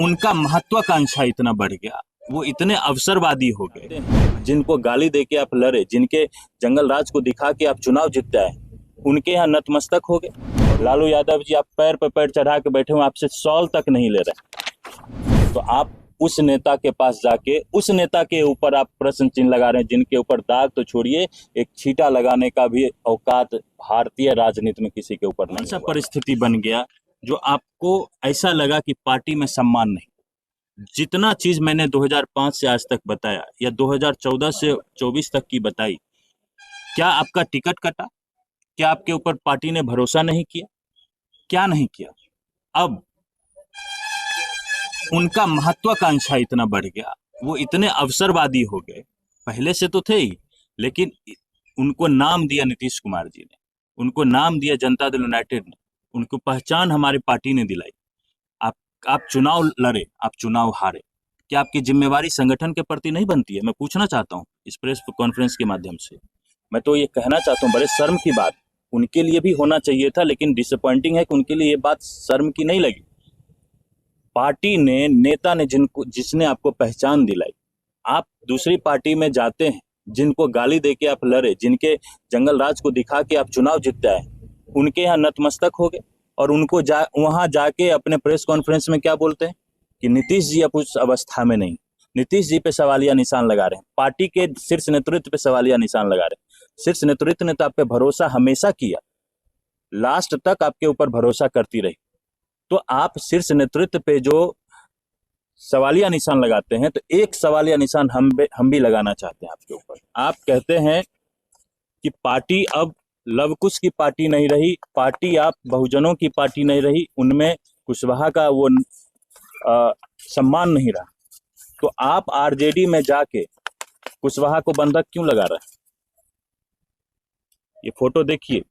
उनका महत्वाकांक्षा इतना बढ़ गया, वो इतने अवसरवादी हो गए, जिनको गाली देके आप लड़े, जिनके जंगल राज को दिखा के आप चुनाव जीतते आए, उनके यहाँ नतमस्तक हो गए। लालू यादव जी, आप पैर पे पैर चढ़ा के बैठे हुए, आपसे सॉल तक नहीं ले रहे, तो आप उस नेता के पास जाके उस नेता के ऊपर आप प्रश्न चिन्ह लगा रहे हैं, जिनके ऊपर दाग तो छोड़िए, एक छींटा लगाने का भी औकात भारतीय राजनीति में किसी के ऊपर नहीं। ऐसा परिस्थिति बन गया जो आपको ऐसा लगा कि पार्टी में सम्मान नहीं। जितना चीज मैंने 2005 से आज तक बताया या 2014 से 24 तक की बताई, क्या आपका टिकट कटा? क्या आपके ऊपर पार्टी ने भरोसा नहीं किया? क्या नहीं किया? अब उनका महत्वाकांक्षा इतना बढ़ गया, वो इतने अवसरवादी हो गए, पहले से तो थे ही, लेकिन उनको नाम दिया नीतीश कुमार जी ने, उनको नाम दिया जनता दल यूनाइटेड ने, उनको पहचान हमारी पार्टी ने दिलाई। आप चुनाव लड़े, आप चुनाव हारे, क्या आपकी जिम्मेवारी संगठन के प्रति नहीं बनती है? मैं पूछना चाहता हूँ इस प्रेस कॉन्फ्रेंस के माध्यम से। मैं तो ये कहना चाहता हूँ, बड़े शर्म की बात, उनके लिए भी होना चाहिए था, लेकिन डिसअपॉइंटिंग है कि उनके लिए ये बात शर्म की नहीं लगी। पार्टी ने, नेता ने जिसने आपको पहचान दिलाई, आप दूसरी पार्टी में जाते हैं, जिनको गाली देके आप लड़े, जिनके जंगल राज को दिखा के आप चुनाव जीतते आए, उनके यहाँ नतमस्तक हो गए, और उनको वहां जाके अपने प्रेस कॉन्फ्रेंस में क्या बोलते हैं कि नीतीश जी अब उस अवस्था में नहीं। नीतीश जी पे सवालिया निशान लगा रहे हैं, पार्टी के शीर्ष नेतृत्व पे सवालिया निशान लगा रहे हैं। शीर्ष नेतृत्व ने तो आप पे भरोसा हमेशा किया, लास्ट तक आपके ऊपर भरोसा करती रही, तो आप शीर्ष नेतृत्व पे जो सवालिया निशान लगाते हैं, तो एक सवालिया निशान हम भी लगाना चाहते हैं आपके ऊपर। आप कहते हैं कि पार्टी अब लवकुश की पार्टी नहीं रही, पार्टी आप बहुजनों की पार्टी नहीं रही, उनमें कुशवाहा का वो सम्मान नहीं रहा, तो आप आरजेडी में जाके कुशवाहा को बंधक क्यों लगा रहे हैं? ये फोटो देखिए,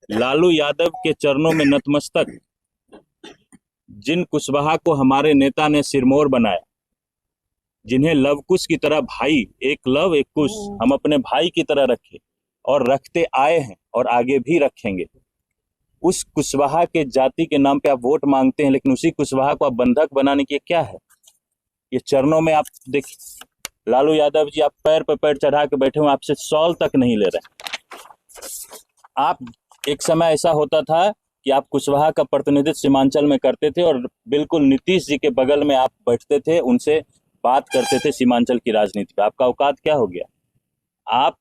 लालू यादव के चरणों में नतमस्तक, जिन कुशवाहा को हमारे नेता ने सिरमौर बनाया, जिन्हें लवकुश की तरह, भाई एक लव एक कुश, हम अपने भाई की तरह रखे और रखते आए हैं और आगे भी रखेंगे। उस कुशवाहा के जाति के नाम पे आप वोट मांगते हैं, लेकिन उसी कुशवाहा को आप बंधक बनाने की क्या है? ये चरणों में आप देखिए, लालू यादव जी, आप पैर पे पैर चढ़ा के बैठे हुए, आपसे सॉल तक नहीं ले रहे। आप, एक समय ऐसा होता था कि आप कुशवाहा का प्रतिनिधित्व सीमांचल में करते थे और बिल्कुल नीतीश जी के बगल में आप बैठते थे, उनसे बात करते थे सीमांचल की राजनीति पे। आपका औकात क्या हो गया? आप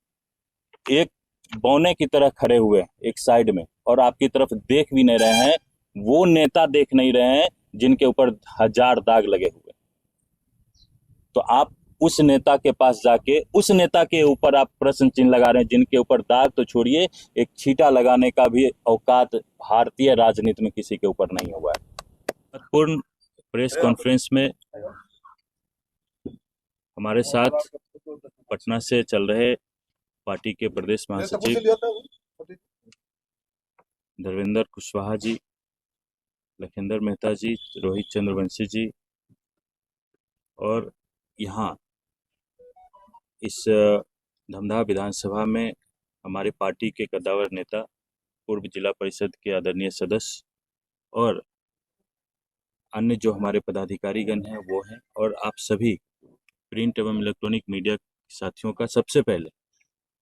एक बौने की तरह खड़े हुए एक साइड में, और आपकी तरफ देख भी नहीं रहे हैं, वो नेता देख नहीं रहे हैं जिनके ऊपर 1000 दाग लगे हुए। तो आप उस नेता के पास जाके उस नेता के ऊपर आप प्रश्न चिन्ह लगा रहे हैं, जिनके ऊपर दाग तो छोड़िए, एक छींटा लगाने का भी औकात भारतीय राजनीति में किसी के ऊपर नहीं हुआ है। पूर्ण प्रेस कॉन्फ्रेंस में हमारे साथ पटना से चल रहे पार्टी के प्रदेश महासचिव धर्मेंद्र कुशवाहा जी, लखिंदर मेहता जी, रोहित चंद्रवंशी जी, और यहाँ इस धमदाहा विधानसभा में हमारे पार्टी के कद्दावर नेता, पूर्व जिला परिषद के आदरणीय सदस्य और अन्य जो हमारे पदाधिकारीगण हैं वो हैं, और आप सभी प्रिंट एवं इलेक्ट्रॉनिक मीडिया साथियों का सबसे पहले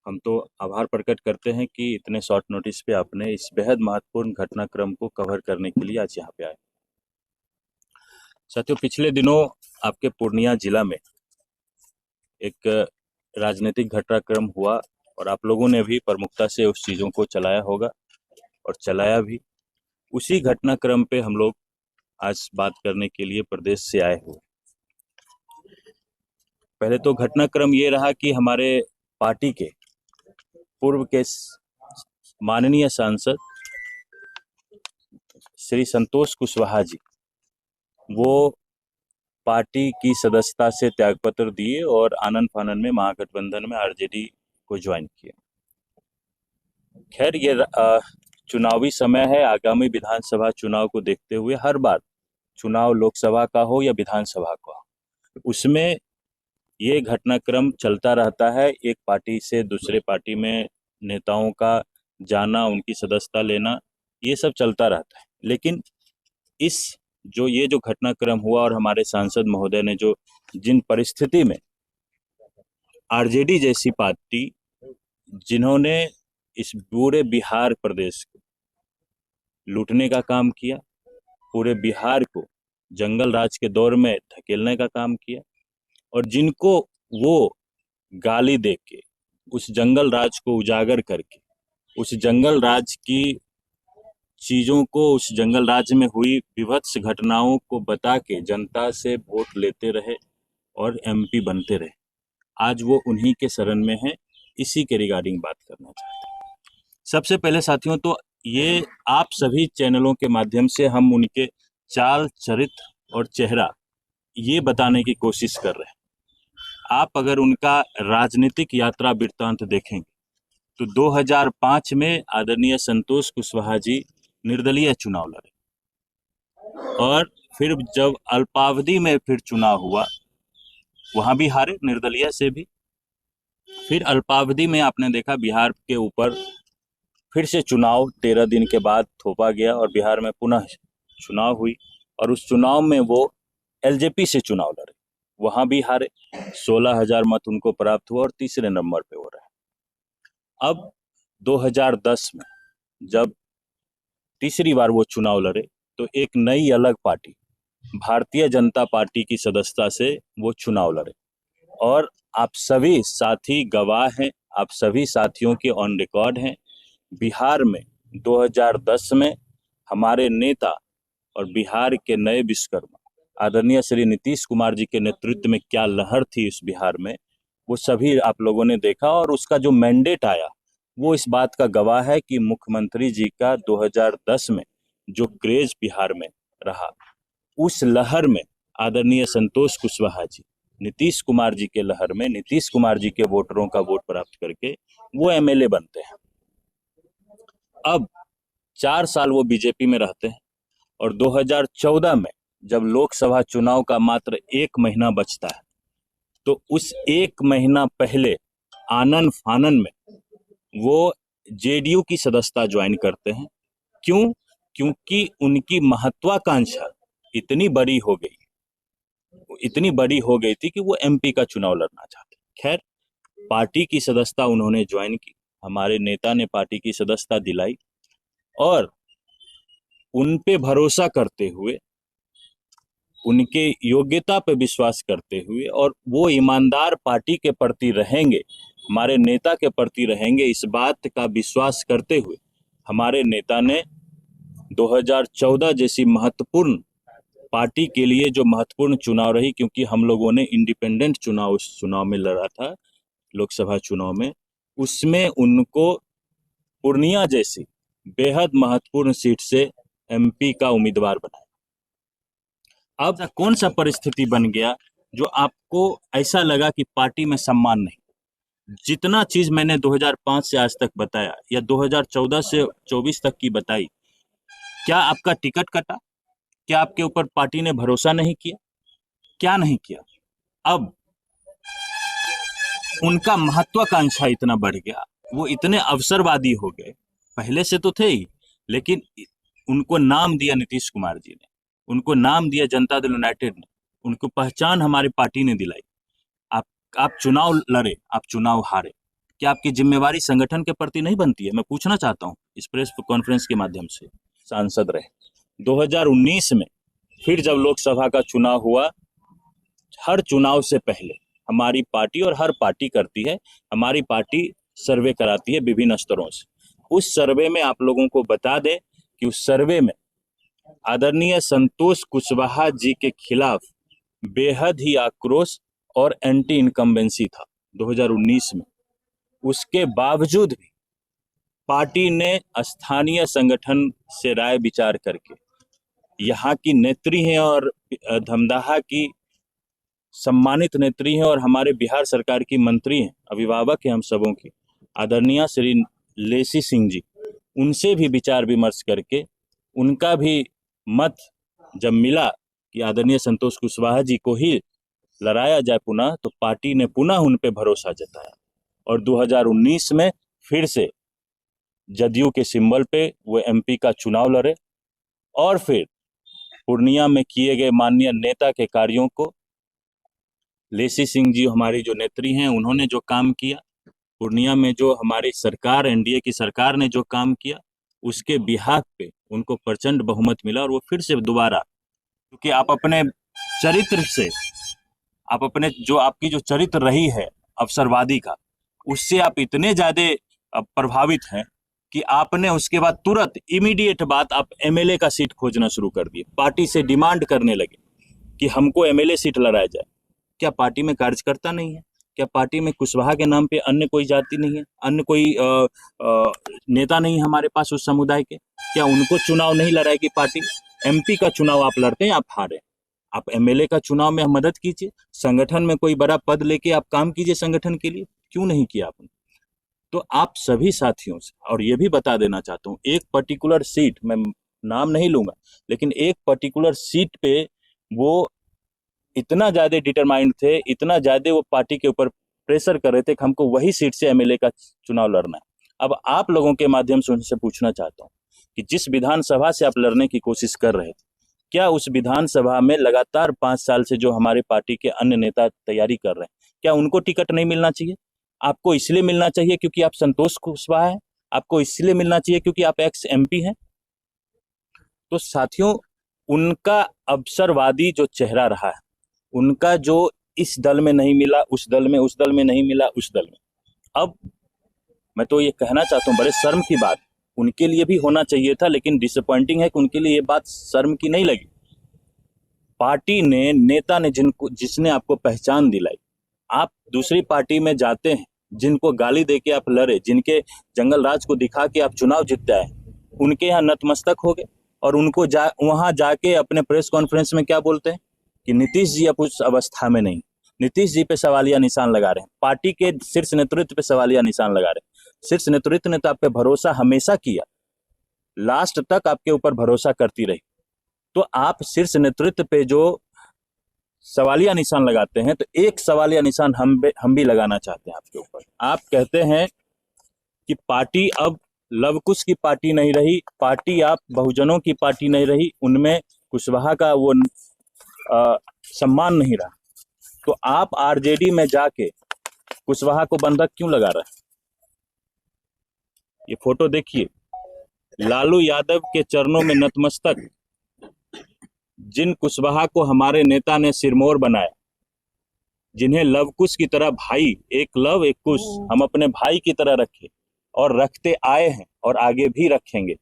हम तो आभार प्रकट करते हैं कि इतने शॉर्ट नोटिस पे आपने इस बेहद महत्वपूर्ण घटनाक्रम को कवर करने के लिए आज यहाँ पे आए। साथियों, पिछले दिनों आपके पूर्णिया जिला में एक राजनीतिक घटनाक्रम हुआ, और आप लोगों ने भी प्रमुखता से उस चीज़ों को चलाया होगा और चलाया भी। उसी घटनाक्रम पे हम लोग आज बात करने के लिए प्रदेश से आए हुए। पहले तो घटनाक्रम ये रहा कि हमारे पार्टी के पूर्व के माननीय सांसद श्री संतोष कुशवाहा जी, वो पार्टी की सदस्यता से त्यागपत्र दिए और आनन फानन में महागठबंधन में आरजेडी को ज्वाइन किया। खैर, ये चुनावी समय है, आगामी विधानसभा चुनाव को देखते हुए हर बार चुनाव लोकसभा का हो या विधानसभा का हो, उसमें ये घटनाक्रम चलता रहता है। एक पार्टी से दूसरे पार्टी में नेताओं का जाना, उनकी सदस्यता लेना, ये सब चलता रहता है। लेकिन इस जो ये जो घटनाक्रम हुआ और हमारे सांसद महोदय ने जो जिन परिस्थिति में आरजेडी जैसी पार्टी जिन्होंने इस पूरे बिहार प्रदेश को लूटने का काम किया, पूरे बिहार को जंगल राज के दौर में धकेलने का काम किया, और जिनको वो गाली दे के उस जंगल राज को उजागर करके उस जंगल राज की चीजों को, उस जंगल राज में हुई विभत्स घटनाओं को बता के जनता से वोट लेते रहे और एमपी बनते रहे, आज वो उन्हीं के शरण में है। इसी के रिगार्डिंग बात करना चाहते हैं। सबसे पहले साथियों, तो ये आप सभी चैनलों के माध्यम से हम उनके चाल, चरित्र और चेहरा ये बताने की कोशिश कर रहे हैं। आप अगर उनका राजनीतिक यात्रा वृत्तांत देखेंगे तो 2005 में आदरणीय संतोष कुशवाहा जी निर्दलीय चुनाव लड़े, और फिर जब अल्पावधि में फिर चुनाव हुआ वहां भी हारे, निर्दलीय से भी। फिर अल्पावधि में आपने देखा बिहार के ऊपर फिर से चुनाव 13 दिन के बाद थोपा गया और बिहार में पुनः चुनाव हुई, और उस चुनाव में वो एलजेपी से चुनाव लड़े, वहां भी हारे, 16,000 मत उनको प्राप्त हुआ और तीसरे नंबर पे हो रहे। अब 2010 में जब तीसरी बार वो चुनाव लड़े तो एक नई अलग पार्टी भारतीय जनता पार्टी की सदस्यता से वो चुनाव लड़े, और आप सभी साथी गवाह हैं, आप सभी साथियों के ऑन रिकॉर्ड हैं। बिहार में 2010 में हमारे नेता और बिहार के नए विश्वकर्मा आदरणीय श्री नीतीश कुमार जी के नेतृत्व में क्या लहर थी इस बिहार में, वो सभी आप लोगों ने देखा, और उसका जो मैंडेट आया वो इस बात का गवाह है कि मुख्यमंत्री जी का 2010 में जो क्रेज बिहार में रहा, उस लहर में आदरणीय संतोष कुशवाहा जी नीतीश कुमार जी के लहर में नीतीश कुमार जी के वोटरों का वोट प्राप्त करके वो एमएलए बनते हैं। अब 4 साल वो बीजेपी में रहते हैं, और 2014 में जब लोकसभा चुनाव का मात्र 1 महीना बचता है तो उस 1 महीना पहले आनन फानन में वो जेडीयू की सदस्यता ज्वाइन करते हैं। क्यों? क्योंकि उनकी महत्वाकांक्षा इतनी बड़ी हो गई थी कि वो एमपी का चुनाव लड़ना चाहते। खैर, पार्टी की सदस्यता उन्होंने ज्वाइन की, हमारे नेता ने पार्टी की सदस्यता दिलाई, और उन पे भरोसा करते हुए, उनके योग्यता पे विश्वास करते हुए, और वो ईमानदार पार्टी के प्रति रहेंगे, हमारे नेता के प्रति रहेंगे, इस बात का विश्वास करते हुए हमारे नेता ने 2014 जैसी महत्वपूर्ण पार्टी के लिए जो महत्वपूर्ण चुनाव रही, क्योंकि हम लोगों ने इंडिपेंडेंट चुनाव उस चुनाव में लड़ा था, लोकसभा चुनाव में, उसमें उनको पूर्णिया जैसी बेहद महत्वपूर्ण सीट से एमपी का उम्मीदवार बनाया। अब कौन सा परिस्थिति बन गया जो आपको ऐसा लगा कि पार्टी में सम्मान नहीं? जितना चीज मैंने 2005 से आज तक बताया या 2014 से 24 तक की बताई, क्या आपका टिकट कटा? क्या आपके ऊपर पार्टी ने भरोसा नहीं किया? क्या नहीं किया? अब उनका महत्वाकांक्षा इतना बढ़ गया, वो इतने अवसरवादी हो गए, पहले से तो थे ही, लेकिन उनको नाम दिया नीतीश कुमार जी ने, उनको नाम दिया जनता दल यूनाइटेड ने, उनको पहचान हमारी पार्टी ने दिलाई। आप चुनाव लड़े, आप चुनाव हारे, क्या आपकी जिम्मेवारी संगठन के प्रति नहीं बनती है? मैं पूछना चाहता हूँ इस प्रेस कॉन्फ्रेंस के माध्यम से। सांसद रहे 2019 में, फिर जब लोकसभा का चुनाव हुआ, हर चुनाव से पहले हमारी पार्टी, और हर पार्टी करती है, हमारी पार्टी सर्वे कराती है विभिन्न स्तरों से। उस सर्वे में आप लोगों को बता दें कि उस सर्वे में आदरणीय संतोष कुशवाहा जी के खिलाफ बेहद ही आक्रोश और एंटी इनकम्बेंसी था 2019 में। उसके बावजूद भी पार्टी ने स्थानीय संगठन से राय विचार करके, यहाँ की नेत्री हैं और धमदाहा की सम्मानित नेत्री हैं और हमारे बिहार सरकार की मंत्री हैं, अभिभावक हैं हम सबों की, आदरणीय श्री लेसी सिंह जी, उनसे भी विचार विमर्श करके उनका भी मत जब मिला कि आदरणीय संतोष कुशवाहा जी को ही लड़ाया जाए पुनः, तो पार्टी ने पुनः उन पे भरोसा जताया, और 2019 में फिर से जदयू के सिंबल पे वो एमपी का चुनाव लड़े, और फिर पूर्णिया में किए गए माननीय नेता के कार्यों को, लेसी सिंह जी हमारी जो नेत्री हैं उन्होंने जो काम किया, पूर्णिया में जो हमारी सरकार एनडीए की सरकार ने जो काम किया, उसके बिहाफ पे उनको प्रचंड बहुमत मिला और वो फिर से दोबारा, क्योंकि आप अपने चरित्र से, आप अपने जो आपकी जो चरित्र रही है अवसरवादी का, उससे आप इतने ज्यादा प्रभावित हैं कि आपने उसके बाद तुरंत इमीडिएट बात आप एमएलए का सीट खोजना शुरू कर दिए, पार्टी से डिमांड करने लगे कि हमको एमएलए सीट लड़ाया जाए। क्या पार्टी में कार्यकर्ता नहीं है? क्या पार्टी में कुशवाहा के नाम पे अन्य कोई जाति नहीं है, अन्य कोई नेता नहीं है हमारे पास उस समुदाय के? क्या उनको चुनाव नहीं लड़ाएगी पार्टी? एमपी का चुनाव आप लड़ते हैं, आप हारे, आप एमएलए का चुनाव में मदद कीजिए, संगठन में कोई बड़ा पद लेके आप काम कीजिए संगठन के लिए, क्यों नहीं किया आपने? तो आप सभी साथियों से, और ये भी बता देना चाहता हूँ, एक पर्टिकुलर सीट, मैं नाम नहीं लूंगा, लेकिन एक पर्टिकुलर सीट पे वो इतना ज्यादा डिटरमाइंड थे, इतना ज्यादा वो पार्टी के ऊपर प्रेशर कर रहे थे कि हमको वही सीट से एमएलए का चुनाव लड़ना है। अब आप लोगों के माध्यम से उनसे पूछना चाहता हूँ कि जिस विधानसभा से आप लड़ने की कोशिश कर रहे थे, क्या उस विधानसभा में लगातार 5 साल से जो हमारे पार्टी के अन्य नेता तैयारी कर रहे हैं, क्या उनको टिकट नहीं मिलना चाहिए? आपको इसलिए मिलना चाहिए क्योंकि आप संतोष कुशवाहा हैं? आपको इसलिए मिलना चाहिए क्योंकि आप एक्स एमपी हैं? तो साथियों, उनका अवसरवादी जो चेहरा रहा है, उनका जो इस दल में नहीं मिला, उस दल में, उस दल में नहीं मिला, उस दल में, अब मैं तो ये कहना चाहता हूँ, बड़े शर्म की बात, उनके लिए भी होना चाहिए था, लेकिन डिसअपॉइंटिंग है कि उनके लिए ये बात शर्म की नहीं लगी। पार्टी ने, नेता ने जिसने आपको पहचान दिलाई, आप दूसरी पार्टी में जाते हैं, जिनको गाली देके आप लड़े, जिनके जंगल राज को दिखा के आप चुनाव जीतते आए, उनके यहाँ नतमस्तक हो गए और उनको वहां जाके अपने प्रेस कॉन्फ्रेंस में क्या बोलते हैं कि नीतीश जी अब उस अवस्था में नहीं। नीतीश जी पे सवालिया निशान लगा रहे हैं, पार्टी के शीर्ष नेतृत्व पे सवालिया निशान लगा रहे हैं। शीर्ष नेतृत्व ने तो आप पे भरोसा हमेशा किया, लास्ट तक आपके ऊपर भरोसा करती रही, तो आप शीर्ष नेतृत्व पे जो सवालिया निशान लगाते हैं, तो एक सवालिया निशान हम भी लगाना चाहते हैं आपके ऊपर। आप कहते हैं कि पार्टी अब लवकुश की पार्टी नहीं रही, पार्टी आप बहुजनों की पार्टी नहीं रही, उनमें कुशवाहा का वो सम्मान नहीं रहा, तो आप आरजेडी में जाके कुशवाहा को बंधक क्यों लगा रहे हैं? ये फोटो देखिए, लालू यादव के चरणों में नतमस्तक, जिन कुशवाहा को हमारे नेता ने सिरमौर बनाया, जिन्हें लवकुश की तरह, भाई एक लव एक कुश, हम अपने भाई की तरह रखे और रखते आए हैं और आगे भी रखेंगे।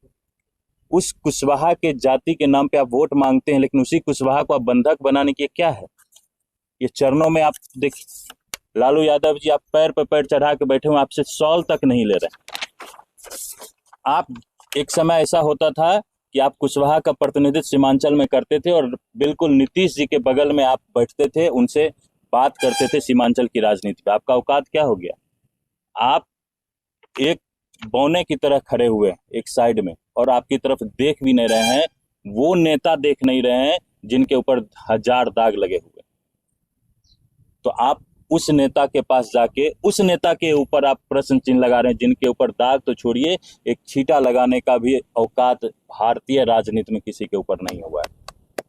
उस कुशवाहा के जाति के नाम पे आप वोट मांगते हैं, लेकिन उसी कुशवाहा को आप बंधक बनाने की क्या है? ये चरणों में आप देखिए, लालू यादव जी आप पैर पे पैर चढ़ा के बैठे हुए, आपसे सॉल तक नहीं ले रहे। आप, एक समय ऐसा होता था कि आप कुशवाहा का प्रतिनिधित्व सीमांचल में करते थे और बिल्कुल नीतीश जी के बगल में आप बैठते थे, उनसे बात करते थे सीमांचल की राजनीति पे। आपका औकात क्या हो गया? आप एक बौने की तरह खड़े हुए एक साइड में और आपकी तरफ देख भी नहीं रहे हैं, वो नेता देख नहीं रहे हैं जिनके ऊपर 1000 दाग लगे हुए। तो आप उस नेता के पास जाके, उस नेता के ऊपर आप प्रश्न चिन्ह लगा रहे हैं, जिनके ऊपर दाग तो छोड़िए, एक छींटा लगाने का भी औकात भारतीय राजनीति में किसी के ऊपर नहीं हुआ है।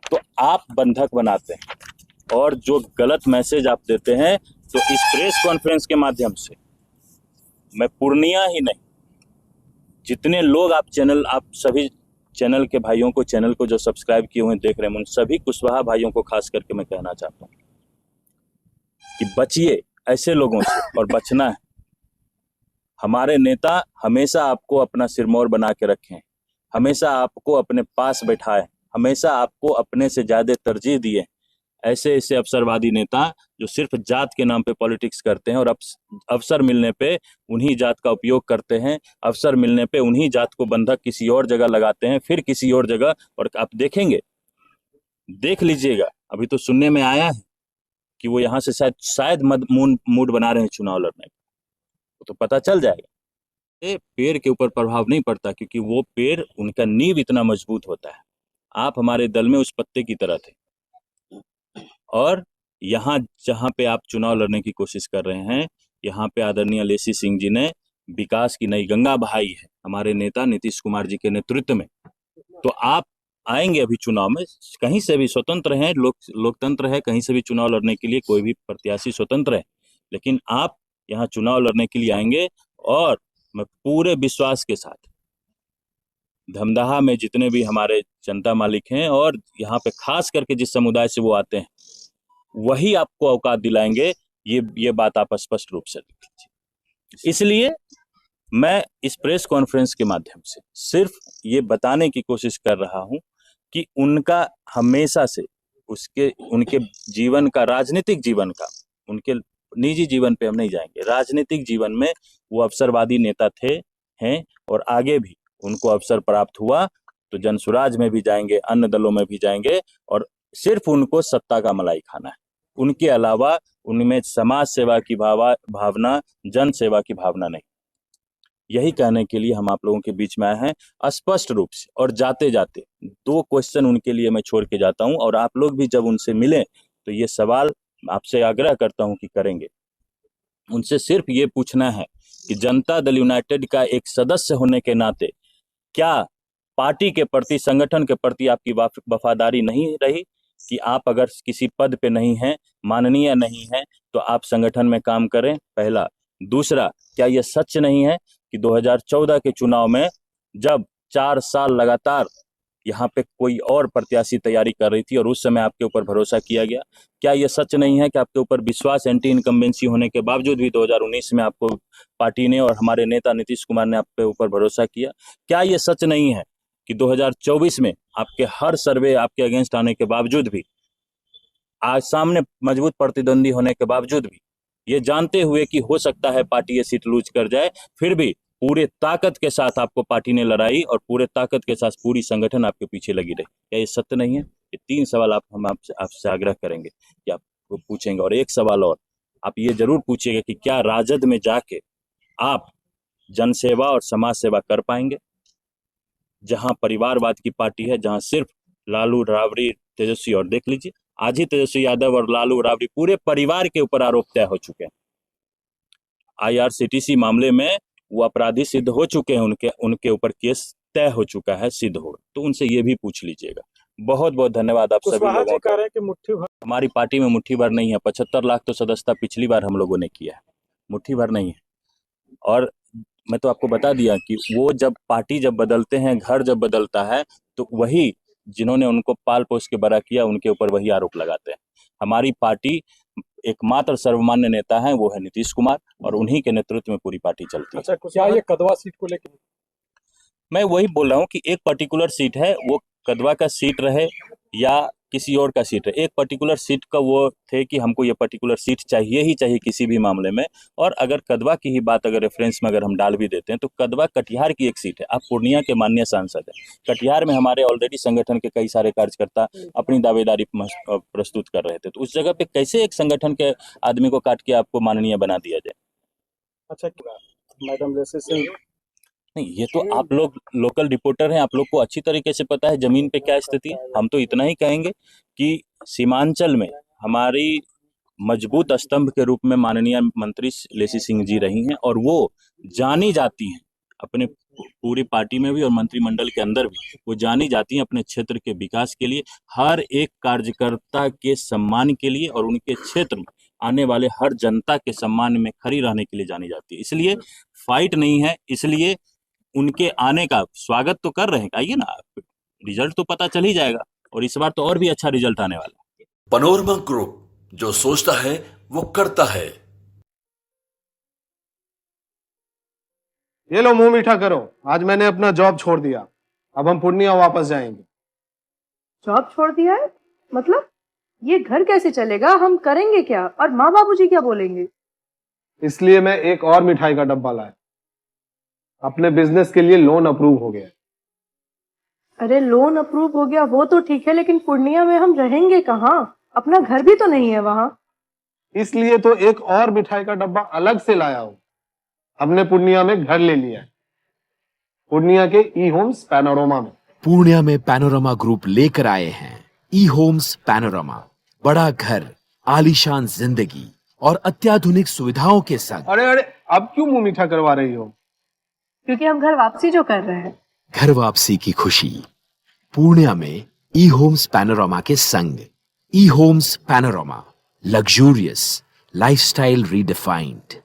तो आप बंधक बनाते हैं और जो गलत मैसेज आप देते हैं, तो इस प्रेस कॉन्फ्रेंस के माध्यम से मैं पूर्णिया ही नहीं, जितने लोग आप सभी चैनल के भाइयों को, चैनल को जो सब्सक्राइब किए हुए देख रहे हैं, उन सभी कुशवाहा भाइयों को खास करके मैं कहना चाहता हूँ कि बचिए ऐसे लोगों से, और बचना है। हमारे नेता हमेशा आपको अपना सिरमौर बना के रखें, हमेशा आपको अपने पास बैठाए, हमेशा आपको अपने से ज्यादा तरजीह दिए। ऐसे ऐसे अवसरवादी नेता जो सिर्फ जात के नाम पे पॉलिटिक्स करते हैं और अवसर मिलने पे उन्हीं जात का उपयोग करते हैं, अवसर मिलने पे उन्हीं जात को बंधक किसी और जगह लगाते हैं, फिर किसी और जगह। और आप देखेंगे, देख लीजिएगा, अभी तो सुनने में आया है कि वो यहाँ से शायद मूड बना रहे हैं चुनाव लड़ने का, तो पता चल जाएगा। ये पेड़ के ऊपर प्रभाव नहीं पड़ता, क्योंकि वो पेड़, उनका नींव इतना मजबूत होता है। आप हमारे दल में उस पत्ते की तरह थे, और यहाँ जहाँ पे आप चुनाव लड़ने की कोशिश कर रहे हैं, यहाँ पे आदरणीय लेसी सिंह जी ने विकास की नई गंगा बहाई है हमारे नेता नीतीश कुमार जी के नेतृत्व में। तो आप आएंगे अभी चुनाव में, कहीं से भी स्वतंत्र हैं, लोकतंत्र है, कहीं से भी चुनाव लड़ने के लिए कोई भी प्रत्याशी स्वतंत्र है, लेकिन आप यहाँ चुनाव लड़ने के लिए आएंगे और मैं पूरे विश्वास के साथ धमदाहा में जितने भी हमारे जनता मालिक हैं और यहाँ पे खास करके जिस समुदाय से वो आते हैं वही आपको औकात दिलाएंगे, ये बात आप स्पष्ट रूप से देख लीजिए। इसलिए मैं इस प्रेस कॉन्फ्रेंस के माध्यम से सिर्फ ये बताने की कोशिश कर रहा हूं कि उनका हमेशा से उनके जीवन का, राजनीतिक जीवन का, उनके निजी जीवन पे हम नहीं जाएंगे, राजनीतिक जीवन में वो अवसरवादी नेता थे, हैं और आगे भी उनको अवसर प्राप्त हुआ तो जनसुराज में भी जाएंगे, अन्य दलों में भी जाएंगे और सिर्फ उनको सत्ता का मलाई खाना है। उनके अलावा उनमें समाज सेवा की भावना, जन सेवा की भावना नहीं। यही कहने के लिए हम आप लोगों के बीच में आए हैं स्पष्ट रूप से। और जाते जाते 2 क्वेश्चन उनके लिए मैं छोड़ के जाता हूं और आप लोग भी जब उनसे मिलें तो ये सवाल आपसे आग्रह करता हूं कि करेंगे। उनसे सिर्फ ये पूछना है कि जनता दल यूनाइटेड का एक सदस्य होने के नाते क्या पार्टी के प्रति, संगठन के प्रति आपकी वफादारी नहीं रही कि आप अगर किसी पद पे नहीं हैं, माननीय नहीं हैं, तो आप संगठन में काम करें, पहला। दूसरा, क्या यह सच नहीं है कि 2014 के चुनाव में जब 4 साल लगातार यहाँ पे कोई और प्रत्याशी तैयारी कर रही थी और उस समय आपके ऊपर भरोसा किया गया, क्या यह सच नहीं है कि आपके ऊपर विश्वास, एंटी इनकम्बेंसी होने के बावजूद भी 2019 में आपको पार्टी ने और हमारे नेता नीतीश कुमार ने आपके ऊपर भरोसा किया? क्या यह सच नहीं है कि 2024 में आपके हर सर्वे आपके अगेंस्ट आने के बावजूद भी, आज सामने मजबूत प्रतिद्वंदी होने के बावजूद भी, ये जानते हुए कि हो सकता है पार्टी ये सीट लूज कर जाए, फिर भी पूरे ताकत के साथ आपको पार्टी ने लड़ाई और पूरे ताकत के साथ पूरी संगठन आपके पीछे लगी रही? क्या ये सत्य नहीं है? ये 3 सवाल हम आपसे आग्रह करेंगे कि आप पूछेंगे। और एक सवाल और, आप ये जरूर पूछिएगा कि क्या राजद में जाके आप जनसेवा और समाज सेवा कर पाएंगे? जहां परिवारवाद की पार्टी है, जहां सिर्फ लालू, राबड़ी, तेजस्वी, और देख लीजिए आज ही तेजस्वी यादव और लालू, राबड़ी पूरे परिवार के ऊपर आरोप तय हो चुके हैं। IRCTC मामले में वो अपराधी सिद्ध हो चुके हैं, उनके ऊपर केस तय हो चुका है, सिद्ध हो, तो उनसे ये भी पूछ लीजिएगा। बहुत बहुत धन्यवाद आप सभी लोगों का। कि मुट्ठी भर हमारी पार्टी में मुट्ठी भर नहीं है, 75 लाख तो सदस्यता पिछली बार हम लोगों ने किया है, मुट्ठी भर नहीं है। और मैं तो आपको बता दिया कि वो जब पार्टी जब बदलते हैं, घर जब बदलता है, तो वही जिन्होंने उनको पाल पोस के बड़ा किया उनके ऊपर वही आरोप लगाते हैं। हमारी पार्टी एकमात्र सर्वमान्य नेता है वो है नीतीश कुमार और उन्हीं के नेतृत्व में पूरी पार्टी चलती है। अच्छा, क्या ये कदवा सीट को लेकर? मैं वही बोल रहा हूँ कि एक पर्टिकुलर सीट है, वो कदवा का सीट रहे या किसी और का सीट रहे, एक पर्टिकुलर सीट का वो थे कि हमको ये पर्टिकुलर सीट चाहिए ही चाहिए किसी भी मामले में। और अगर कदवा की ही बात अगर रेफरेंस में अगर हम डाल भी देते हैं तो कदवा कटिहार की एक सीट है। आप पूर्णिया के माननीय सांसद है, कटिहार में हमारे ऑलरेडी संगठन के कई सारे कार्यकर्ता अपनी दावेदारी प्रस्तुत कर रहे थे, तो उस जगह पे कैसे एक संगठन के आदमी को काट के आपको माननीय बना दिया जाए? अच्छा, मैडम जैसे सिंह नहीं, ये तो आप लोग लोकल रिपोर्टर हैं, आप लोग को अच्छी तरीके से पता है जमीन पे क्या स्थिति है। हम तो इतना ही कहेंगे कि सीमांचल में हमारी मजबूत स्तंभ के रूप में माननीय मंत्री लेसी सिंह जी रही हैं और वो जानी जाती हैं अपने पूरी पार्टी में भी और मंत्रिमंडल के अंदर भी वो जानी जाती हैं अपने क्षेत्र के विकास के लिए, हर एक कार्यकर्ता के सम्मान के लिए और उनके क्षेत्र में आने वाले हर जनता के सम्मान में खड़ी रहने के लिए जानी जाती है। इसलिए फाइट नहीं है, इसलिए उनके आने का स्वागत तो कर रहे हैं, आइए ना, रिजल्ट तो पता चल ही जाएगा और इस बार तो और भी अच्छा रिजल्ट आने वाला है। पैनोरमा ग्रुप, जो सोचता है वो करता है। ये लो, मुंह मीठा करो, आज मैंने अपना जॉब छोड़ दिया, अब हम पूर्णिया वापस जाएंगे। जॉब छोड़ दिया है? मतलब ये घर कैसे चलेगा? हम करेंगे क्या? और माँ बाबूजी क्या बोलेंगे? इसलिए मैं एक और मिठाई का डब्बा लाया, अपने बिजनेस के लिए लोन अप्रूव हो गया। अरे लोन अप्रूव हो गया वो तो ठीक है, लेकिन पूर्णिया में हम रहेंगे कहाँ? अपना घर भी तो नहीं है वहाँ। इसलिए तो एक और मिठाई का डब्बा अलग से लाया हूँ, हमने पूर्णिया में घर ले लिया है, पूर्णिया के ई होम्स पैनोरमा में। पूर्णिया में पैनोरमा ग्रुप लेकर आए हैं ई होम्स पैनोरमा, बड़ा घर, आलीशान जिंदगी और अत्याधुनिक सुविधाओं के संग। अरे अब क्यों मुंह मीठा करवा रही हो? क्योंकि हम घर वापसी जो कर रहे हैं। घर वापसी की खुशी पूर्णिया में ई होम्स पैनोरामा के संग। E homes panorama, luxurious lifestyle redefined.